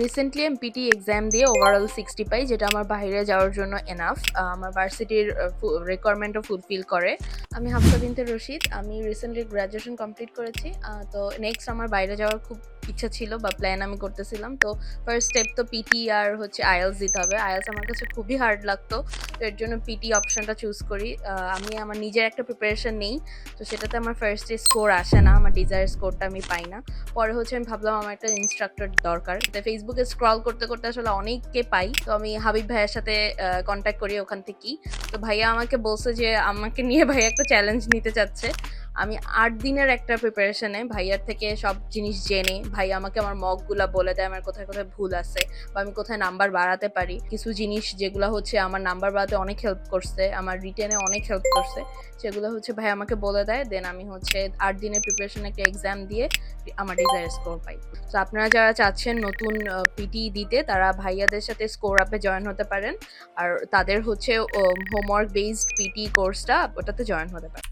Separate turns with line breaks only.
Recently আমি PT exam দিয়ে overall 60 পাই, যেটা আমার বাইরে যাওয়ার জন্য এনাফ। আমার ভার্সিটির রিকোয়ারমেন্টও ফুলফিল করে। আমি হাফসা বিনতে রশিদ। আমি রিসেন্টলি গ্র্যাজুয়েশন কমপ্লিট করেছি। তো নেক্সট আমার বাইরে যাওয়ার খুব ইচ্ছা ছিল বা প্ল্যান আমি করতেছিলাম। তো ফার্স্ট স্টেপ তো পিটি আর হচ্ছে আইএলস দিতে হবে। আইএলস আমার কাছে খুবই হার্ড লাগতো। তো এর জন্য পিটি অপশনটা চুজ করি। আমি আমার নিজের একটা প্রিপারেশন নেই। তো সেটাতে আমার ফার্স্টে স্কোর আসে না, আমার ডিজায়ার স্কোরটা আমি পাই না। পরে হচ্ছে আমি ভাবলাম আমার একটা ইনস্ট্রাক্টর দরকার। তো ফেসবুকে স্ক্রল করতে করতে আসলে অনেককে পাই। তো আমি হাবিব ভাইয়ের সাথে কন্ট্যাক্ট করি ওখান থেকেই। তো ভাইয়া আমাকে বলছে যে আমাকে নিয়ে ভাইয়া একটা চ্যালেঞ্জ নিতে চাচ্ছে। আমি ৮ দিনের একটা প্রিপারেশনে ভাইয়ার থেকে সব জিনিস জেনে, ভাইয়া আমাকে আমার মকগুলা বলে দেয় আমার কোথায় কোথায় ভুল আছে বা আমি কোথায় নাম্বার বাড়াতে পারি। কিছু জিনিস যেগুলো হচ্ছে আমার নাম্বার বাড়াতে অনেক হেল্প করছে, আমার রিটেনে অনেক হেল্প করছে, সেগুলো হচ্ছে ভাই আমাকে বলে দেয়। দেন আমি হচ্ছে ৮ দিনের প্রিপারেশন একটা এক্সাম দিয়ে আমার ডিজায়ার স্কোর পাই। তো আপনারা যারা চাচ্ছেন নতুন পিটি দিতে, তারা ভাইয়াদের সাথে স্কোর আপে জয়েন হতে পারেন। আর তাদের হচ্ছে হোমওয়ার্ক বেসড পিটি কোর্সটা ওটাতে জয়েন হতে পারে।